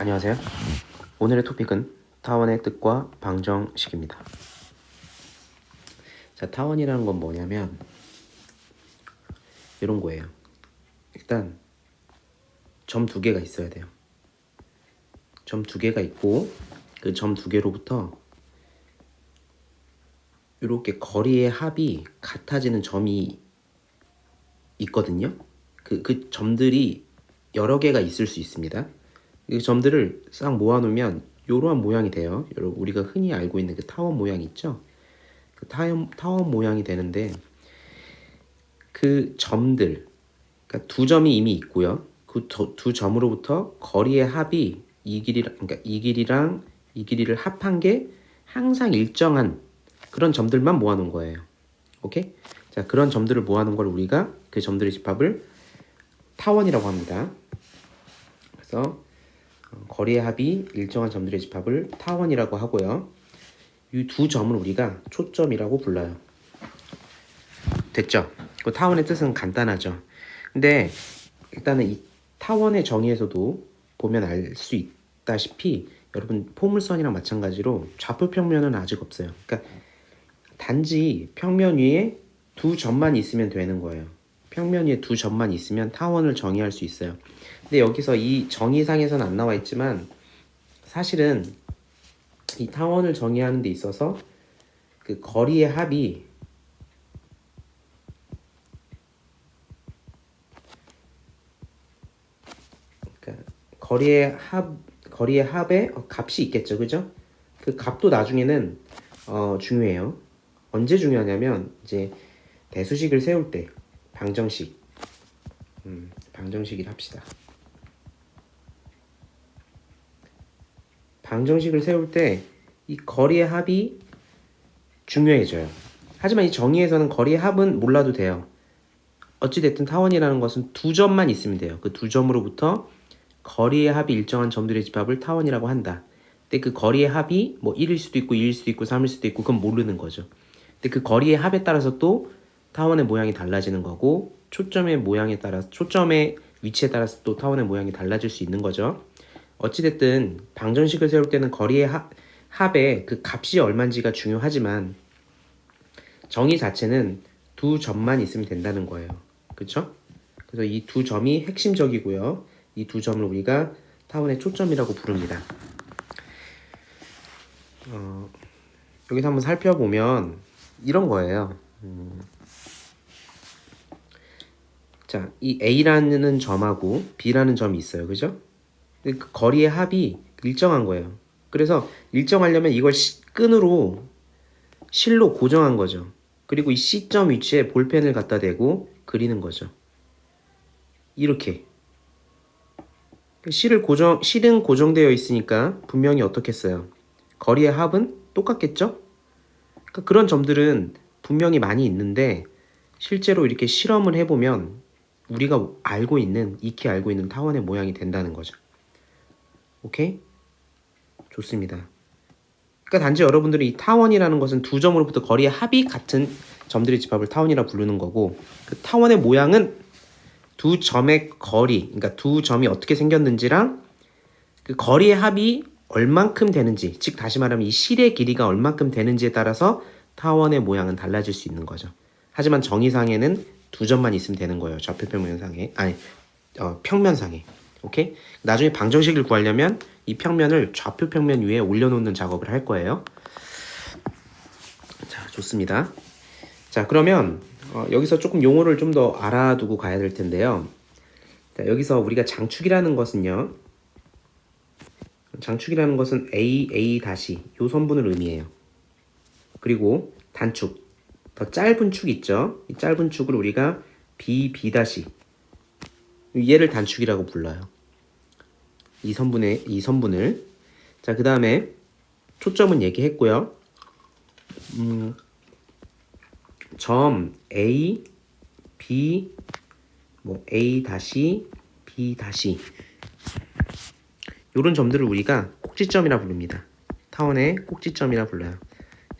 안녕하세요. 오늘의 토픽은 타원의 뜻과 방정식입니다. 자, 타원이라는 건 뭐냐면 이런 거예요. 일단 점 두 개가 있어야 돼요. 점 두 개가 있고 그 점 두 개로부터 이렇게 거리의 합이 같아지는 점이 있거든요. 그 점들이 여러 개가 있을 수 있습니다. 이 점들을 싹 모아놓으면 이러한 모양이 돼요. 여러분 우리가 흔히 알고 있는 그 타원 모양 있죠? 그 타원 모양이 되는데 그 점들, 그러니까 두 점이 이미 있고요. 그 두 점으로부터 거리의 합이 그러니까 이 길이를 합한 게 항상 일정한 그런 점들만 모아놓은 거예요. 오케이? 자, 그런 점들을 모아놓은 걸 우리가 그 점들의 집합을 타원이라고 합니다. 그래서 거리의 합이 일정한 점들의 집합을 타원이라고 하고요. 이 두 점을 우리가 초점이라고 불러요. 됐죠? 그 타원의 뜻은 간단하죠. 근데 일단은 이 타원의 정의에서도 보면 알 수 있다시피 여러분 포물선이랑 마찬가지로 좌표 평면은 아직 없어요. 그러니까 단지 평면 위에 두 점만 있으면 되는 거예요. 평면 위에 두 점만 있으면 타원을 정의할 수 있어요. 근데 여기서 이 정의상에서는 안 나와 있지만 사실은 이 타원을 정의하는 데 있어서 그 거리의 합이 그러니까 거리의 합에 값이 있겠죠, 그죠? 그 값도 나중에는 중요해요. 언제 중요하냐면 이제 대수식을 세울 때 방정식을 합시다. 방정식을 세울 때 이 거리의 합이 중요해져요. 하지만 이 정의에서는 거리의 합은 몰라도 돼요. 어찌됐든 타원이라는 것은 두 점만 있으면 돼요. 그 두 점으로부터 거리의 합이 일정한 점들의 집합을 타원이라고 한다. 근데 그 거리의 합이 뭐 1일 수도 있고 2일 수도 있고 3일 수도 있고 그건 모르는 거죠. 근데 그 거리의 합에 따라서 또 타원의 모양이 달라지는 거고 초점의 위치에 따라서 또 타원의 모양이 달라질 수 있는 거죠. 어찌됐든 방정식을 세울 때는 거리의 합의 그 값이 얼마인지가 중요하지만 정의 자체는 두 점만 있으면 된다는 거예요. 그렇죠? 그래서 이 두 점이 핵심적이고요. 이 두 점을 우리가 타원의 초점이라고 부릅니다. 여기서 한번 살펴보면 이런 거예요. 자, 이 A라는 점하고 B라는 점이 있어요. 그죠? 그 거리의 합이 일정한 거예요. 그래서 일정하려면 이걸 끈으로 실로 고정한 거죠. 그리고 이 C점 위치에 볼펜을 갖다 대고 그리는 거죠. 이렇게. 실은 고정되어 있으니까 분명히 어떻겠어요? 거리의 합은 똑같겠죠? 그러니까 그런 점들은 분명히 많이 있는데 실제로 이렇게 실험을 해보면 우리가 익히 알고 있는 타원의 모양이 된다는 거죠. 오케이? 좋습니다. 그러니까 단지 여러분들이 이 타원이라는 것은 두 점으로부터 거리의 합이 같은 점들의 집합을 타원이라 부르는 거고 그 타원의 모양은 두 점의 거리, 그러니까 두 점이 어떻게 생겼는지랑 그 거리의 합이 얼만큼 되는지, 즉 다시 말하면 이 실의 길이가 얼만큼 되는지에 따라서 타원의 모양은 달라질 수 있는 거죠. 하지만 정의상에는 두 점만 있으면 되는 거예요. 평면상에. 오케이? 나중에 방정식을 구하려면 이 평면을 좌표 평면 위에 올려놓는 작업을 할 거예요. 자, 좋습니다. 자, 그러면 여기서 조금 용어를 좀 더 알아두고 가야 될 텐데요. 자, 여기서 우리가 장축이라는 것은 A 요 선분을 의미해요. 그리고 단축, 더 짧은 축 있죠? 이 짧은 축을 우리가 B 얘를 단축이라고 불러요. 이 선분을. 자, 그 다음에 초점은 얘기했고요. 점 A, B, A B 이런 점들을 우리가 꼭지점이라 부릅니다. 타원의 꼭지점이라 불러요.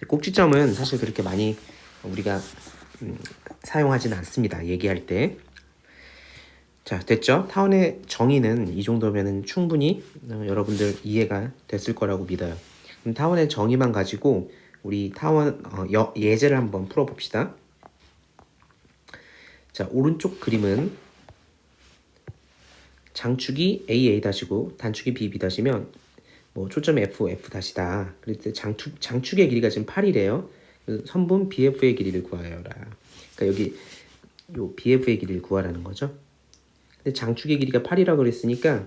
꼭지점은 사실 그렇게 많이 우리가 사용하지는 않습니다. 얘기할 때. 자, 됐죠? 타원의 정의는 이 정도면은 충분히 여러분들 이해가 됐을 거라고 믿어요. 그럼 타원의 정의만 가지고 우리 타원 예제를 한번 풀어봅시다. 자, 오른쪽 그림은 장축이 AA-고 단축이 BB-면 뭐 초점이 F, F-다. 그럴 때 장축의 길이가 지금 8이래요. 선분 BF의 길이를 구하여라. 그러니까 여기 요 BF의 길이를 구하라는 거죠. 근데 장축의 길이가 8이라고 그랬으니까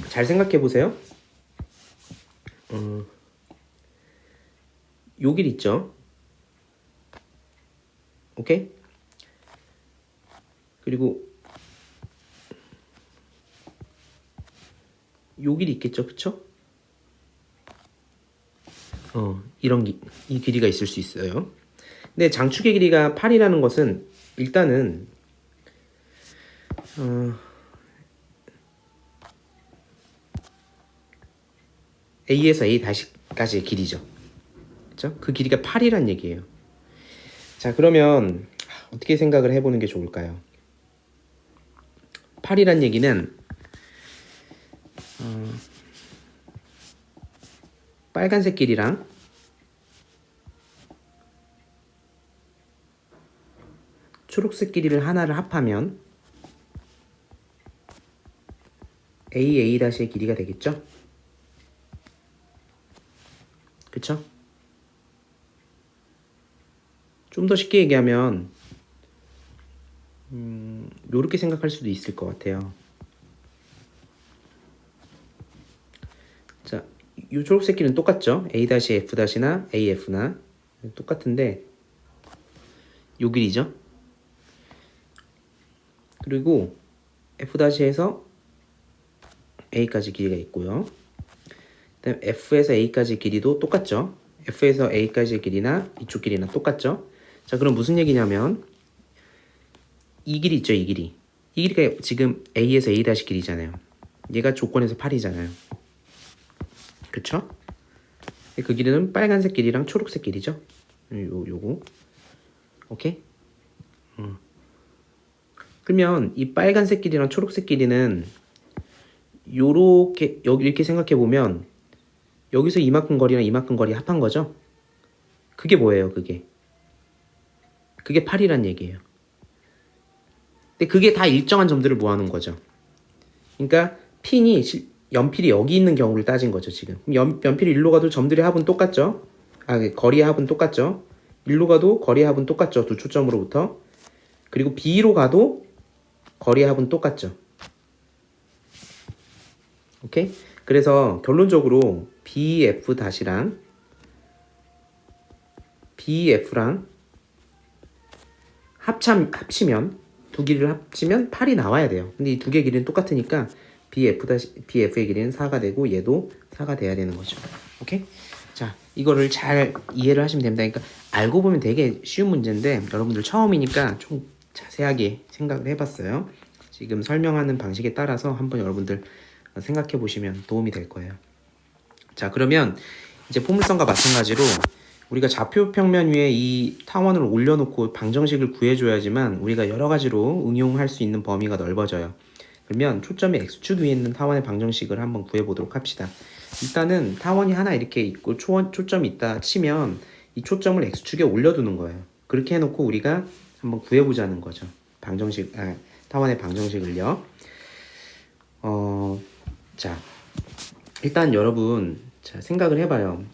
잘 생각해 보세요. 요 길 있죠. 오케이? 그리고 요 길이 있겠죠. 그쵸? 이 길이가 있을 수 있어요. 근데 장축의 길이가 8이라는 것은 일단은 A에서 A-까지의 길이죠. 그쵸? 그 길이가 8이란 얘기예요. 자, 그러면 어떻게 생각을 해보는 게 좋을까요? 8이란 얘기는 빨간색 길이랑 초록색 길이를 하나를 합하면 AA-의 길이가 되겠죠? 그쵸? 좀 더 쉽게 얘기하면 요렇게 생각할 수도 있을 것 같아요. 자, 요 초록색 길이는 똑같죠? A-F-나 AF나 똑같은데 요 길이죠? 그리고 F-에서 A까지 길이가 있고요. 그다음 F에서 A까지 길이도 똑같죠? F에서 A까지의 길이나 이쪽 길이나 똑같죠? 자, 그럼 무슨 얘기냐면 이 길이 있죠, 이 길이. 이 길이가 지금 A에서 A- 길이잖아요. 얘가 조건에서 8이잖아요. 그쵸? 그 길이는 빨간색 길이랑 초록색 길이죠? 요거. 오케이? 그러면 이 빨간색 길이랑 초록색 길이는 요렇게 여기 이렇게 생각해 보면 여기서 이만큼 거리랑 이만큼 거리 합한 거죠? 그게 뭐예요, 그게? 그게 8이란 얘기예요. 근데 그게 다 일정한 점들을 모아놓은 거죠. 그러니까 연필이 여기 있는 경우를 따진 거죠, 지금. 연필이 일로 가도 점들의 합은 똑같죠? 거리의 합은 똑같죠? 일로 가도 거리의 합은 똑같죠, 두 초점으로부터. 그리고 B로 가도 거리의 합은 똑같죠. 오케이? 그래서 결론적으로 BF랑 합치면 두 길이를 합치면 8이 나와야 돼요. 근데 이 두 개 길이는 똑같으니까 BF의 길이는 4가 되고 얘도 4가 돼야 되는 거죠. 오케이? 자, 이거를 잘 이해를 하시면 됩니다. 그러니까 알고 보면 되게 쉬운 문제인데 여러분들 처음이니까 좀 자세하게 생각을 해봤어요. 지금 설명하는 방식에 따라서 한번 여러분들 생각해 보시면 도움이 될 거예요. 자, 그러면 이제 포물선과 마찬가지로 우리가 좌표 평면 위에 이 타원을 올려놓고 방정식을 구해줘야지만 우리가 여러 가지로 응용할 수 있는 범위가 넓어져요. 그러면 초점이 X축 위에 있는 타원의 방정식을 한번 구해보도록 합시다. 일단은 타원이 하나 이렇게 있고 초점이 있다 치면 이 초점을 X축에 올려두는 거예요. 그렇게 해놓고 우리가 한번 구해보자는 거죠. 타원의 방정식을요. 자, 일단 여러분 생각을 해봐요.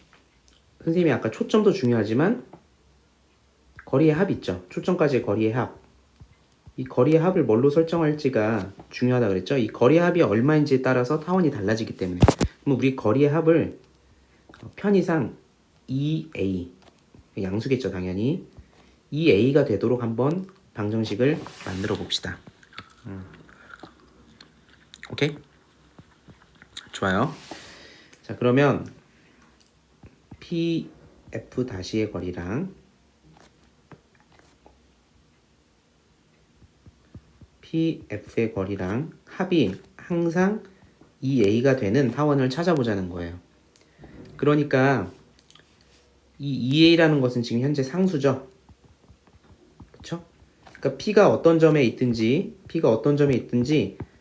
선생님이 아까 초점도 중요하지만 거리의 합 있죠. 초점까지의 거리의 합. 이 거리의 합을 뭘로 설정할지가 중요하다 그랬죠. 이 거리의 합이 얼마인지에 따라서 타원이 달라지기 때문에. 그럼 우리 거리의 합을 편의상 2a 양수겠죠, 당연히. 2a가 되도록 한번 방정식을 만들어 봅시다. 오케이? 좋아요. 자, 그러면 PF-의 거리랑 PF의 거리랑 합이 항상 2A가 되는 타원을 찾아보자는 거예요. 그러니까 이 2A라는 것은 지금 현재 상수죠. 그쵸? 그러니까 P가 어떤 점에 있든지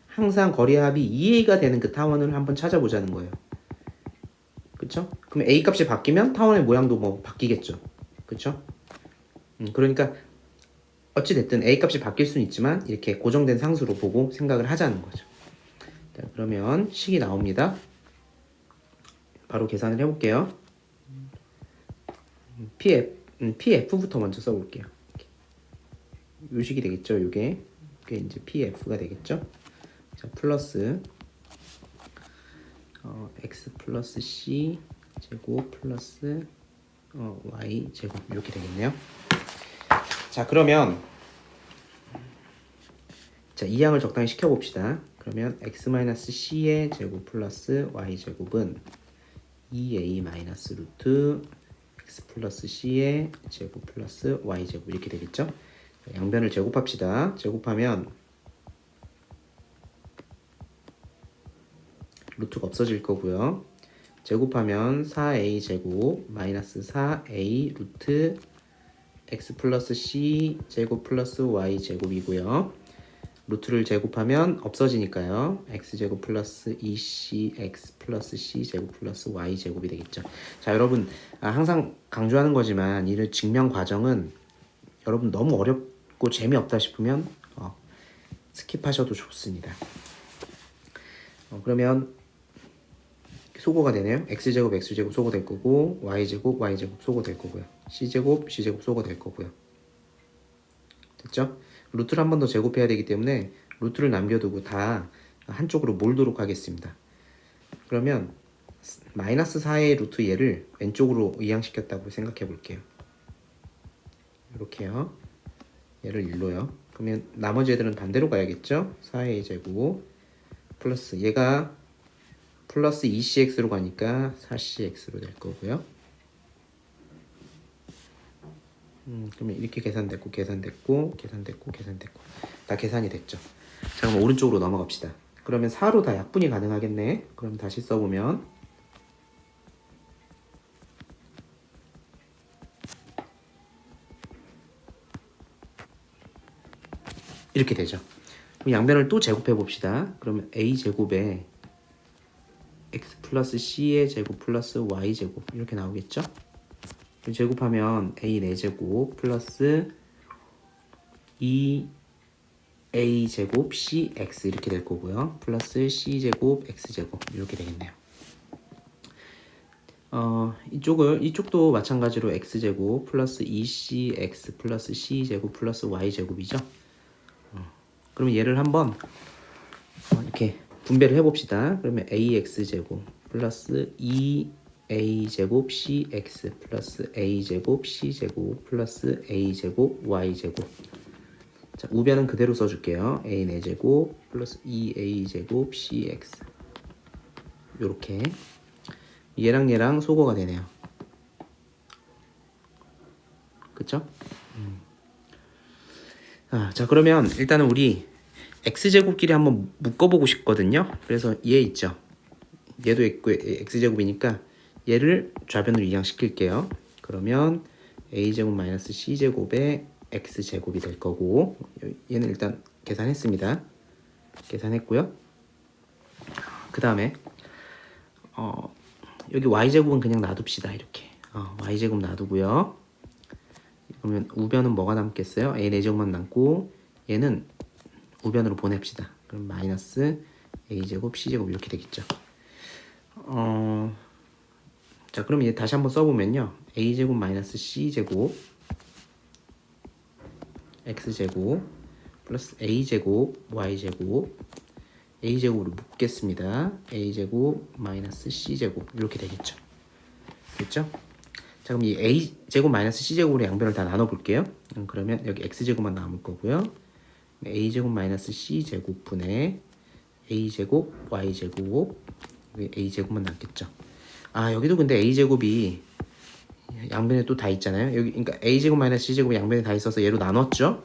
항상 거리의 합이 2A가 되는 그 타원을 한번 찾아보자는 거예요. 그쵸? 그럼 A 값이 바뀌면 타원의 모양도 뭐 바뀌겠죠. 그쵸? 그러니까 어찌됐든 A 값이 바뀔 수는 있지만 이렇게 고정된 상수로 보고 생각을 하자는 거죠. 자, 그러면 식이 나옵니다. 바로 계산을 해볼게요. PF부터 먼저 써볼게요. 요 식이 되겠죠. 요게 이제 PF가 되겠죠. 자, 플러스 X 플러스 C 제곱 플러스 Y 제곱 이렇게 되겠네요. 자, 그러면 자, 이 양을 적당히 시켜봅시다. 그러면 x-c의 제곱 플러스 y 제곱은 2a 마이너스 루트 x 플러스 c의 제곱 플러스 y 제곱 이렇게 되겠죠. 양변을 제곱합시다. 제곱하면 루트가 없어질 거고요. 제곱하면 4a 제곱 마이너스 4a 루트 x 플러스 c 제곱 플러스 y 제곱이고요. 루트를 제곱하면 없어지니까요. x제곱 플러스 2cx 플러스 c제곱 플러스 y제곱이 되겠죠. 자, 여러분 항상 강조하는 거지만 이 증명 과정은 여러분 너무 어렵고 재미없다 싶으면 스킵하셔도 좋습니다. 그러면 소거가 되네요. x제곱 x제곱 소거될 거고 y제곱 y제곱 소거될 거고요. c제곱 c제곱 소거될 거고요. 됐죠? 루트를 한 번 더 제곱해야 되기 때문에 루트를 남겨두고 다 한쪽으로 몰도록 하겠습니다. 그러면 마이너스 4의 루트 얘를 왼쪽으로 이항시켰다고 생각해 볼게요. 이렇게요. 얘를 1로요. 그러면 나머지 애들은 반대로 가야겠죠? 4의 제곱 플러스 얘가 플러스 2cx로 가니까 4cx로 될 거고요. 그러면 이렇게 계산됐고 다 계산이 됐죠. 자, 그럼 오른쪽으로 넘어갑시다. 그러면 4로 다 약분이 가능하겠네. 그럼 다시 써보면 이렇게 되죠. 그럼 양변을 또 제곱해 봅시다. 그러면 a 제곱에 x 플러스 c의 제곱 플러스 y 제곱 이렇게 나오겠죠. 제곱하면 a 4제곱 플러스 2a 제곱 cx 이렇게 될 거고요. 플러스 c제곱 x제곱 이렇게 되겠네요. 이쪽도 마찬가지로 x제곱 플러스 2cx 플러스 c제곱 플러스 y제곱이죠. 그러면 얘를 한번 이렇게 분배를 해봅시다. 그러면 ax제곱 플러스 2a제곱 cx 플러스 a제곱 c제곱 플러스 a제곱 y제곱. 자, 우변은 그대로 써줄게요. a 4제곱 플러스 2a제곱 cx 요렇게 얘랑 소거가 되네요. 그쵸? 자, 그러면 일단은 우리 x제곱끼리 한번 묶어보고 싶거든요. 그래서 얘 있죠. 얘도 있고 x제곱이니까 얘를 좌변으로 이항시킬게요. 그러면 a제곱 마이너스 c제곱에 x제곱이 될 거고 얘는 일단 계산했습니다. 계산했고요. 그 다음에 여기 y제곱은 그냥 놔둡시다. 이렇게 y제곱 놔두고요. 그러면 우변은 뭐가 남겠어요? a 4제곱만 남고 얘는 우변으로 보냅시다. 그럼 마이너스 a제곱 c제곱 이렇게 되겠죠. 자, 그럼 얘 다시 한번 써보면요. a제곱 마이너스 c제곱 x제곱 플러스 a제곱 y제곱 a제곱으로 묶겠습니다. a제곱 마이너스 c제곱 이렇게 되겠죠. 됐죠? 자, 그럼 이 a제곱 마이너스 c제곱으로 양변을 다 나눠볼게요. 그러면 여기 x제곱만 남을 거고요. a제곱 마이너스 c제곱 분의 a제곱 y제곱 a제곱만 남겠죠. 여기도 근데 a제곱이 양변에 또 다 있잖아요. 여기 그러니까 a제곱 마이너스 c제곱이 양변에 다 있어서 얘로 나눴죠.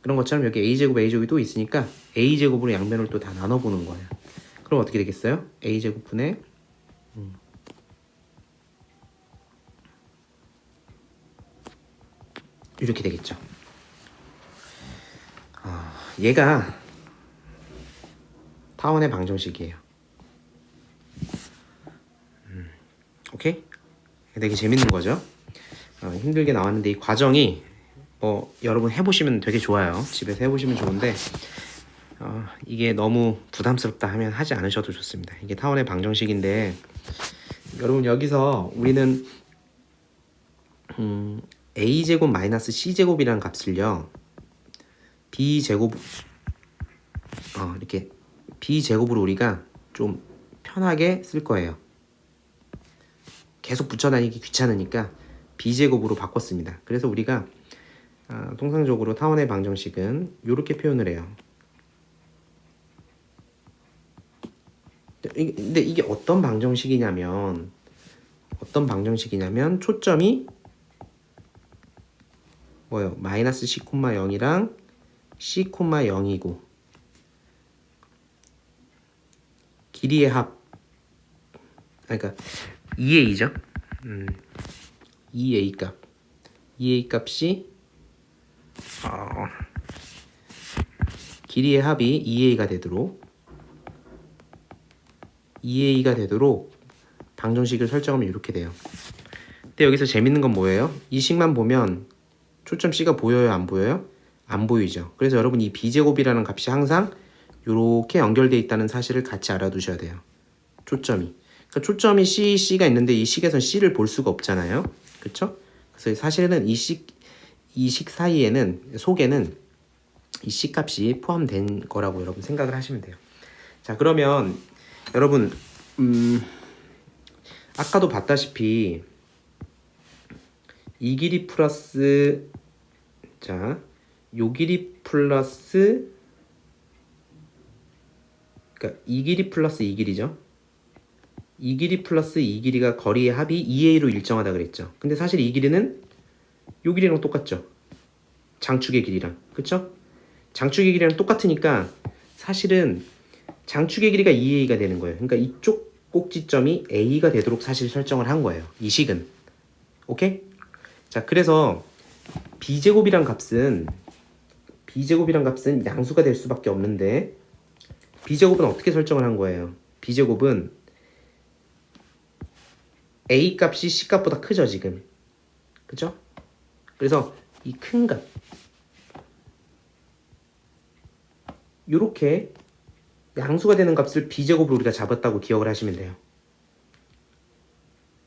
그런 것처럼 여기 a제곱 a제곱이 또 있으니까 a제곱으로 양변을 또 다 나눠보는 거예요. 그럼 어떻게 되겠어요? a제곱 분의 이렇게 되겠죠. 얘가 타원의 방정식이에요. 오케이? 되게 재밌는 거죠. 힘들게 나왔는데 이 과정이 뭐 여러분 해보시면 되게 좋아요. 집에서 해보시면 좋은데 이게 너무 부담스럽다 하면 하지 않으셔도 좋습니다. 이게 타원의 방정식인데 여러분 여기서 우리는 a제곱 마이너스 c제곱이라는 값을요 b제곱 이렇게 b제곱으로 우리가 좀 편하게 쓸 거예요. 계속 붙여다니기 귀찮으니까 b제곱으로 바꿨습니다. 그래서 우리가 통상적으로 타원의 방정식은 이렇게 표현을 해요. 근데 이게 어떤 방정식이냐면 초점이 뭐예요? 마이너스 c, 0이랑 c, 0이고 길이의 합 그러니까 2a죠. 2a 값 2a 값이 길이의 합이 2a가 되도록 방정식을 설정하면 이렇게 돼요. 근데 여기서 재밌는 건 뭐예요? 이 식만 보면 초점 C가 보여요? 안 보여요? 안 보이죠. 그래서 여러분 이 B제곱이라는 값이 항상 이렇게 연결되어 있다는 사실을 같이 알아두셔야 돼요. 초점이. 그러니까 초점이 C가 있는데 이 식에선 C를 볼 수가 없잖아요. 그쵸? 그래서 사실은 이 식 사이에는, 속에는 이 C 값이 포함된 거라고 여러분 생각을 하시면 돼요. 자, 그러면 여러분 아까도 봤다시피 이 길이 플러스 요 길이 플러스 그러니까 이 길이 플러스 이 길이죠. 이 길이 플러스 이 길이가 거리의 합이 2a로 일정하다 그랬죠. 근데 사실 이 길이는 요 길이랑 똑같죠. 장축의 길이랑. 그쵸? 장축의 길이랑 똑같으니까 사실은 장축의 길이가 2a가 되는 거예요. 그러니까 이쪽 꼭지점이 a가 되도록 사실 설정을 한 거예요. 이 식은. 오케이? 자, 그래서 b제곱이란 값은 양수가 될 수밖에 없는데 b제곱은 어떻게 설정을 한 거예요? b제곱은 a 값이 c 값보다 크죠, 지금. 그죠? 그래서 이 큰 값 요렇게 양수가 되는 값을 b제곱으로 우리가 잡았다고 기억을 하시면 돼요.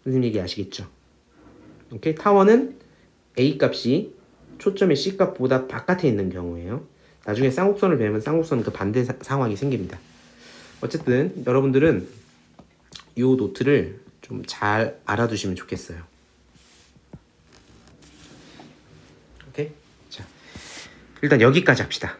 무슨 얘기 아시겠죠? 오케이? 타원은 a 값이 초점의 c 값보다 바깥에 있는 경우예요. 나중에 쌍곡선을 배우면 쌍곡선 그 반대 상황이 생깁니다. 어쨌든 여러분들은 이 노트를 좀 잘 알아두시면 좋겠어요. 오케이? 자, 일단 여기까지 합시다.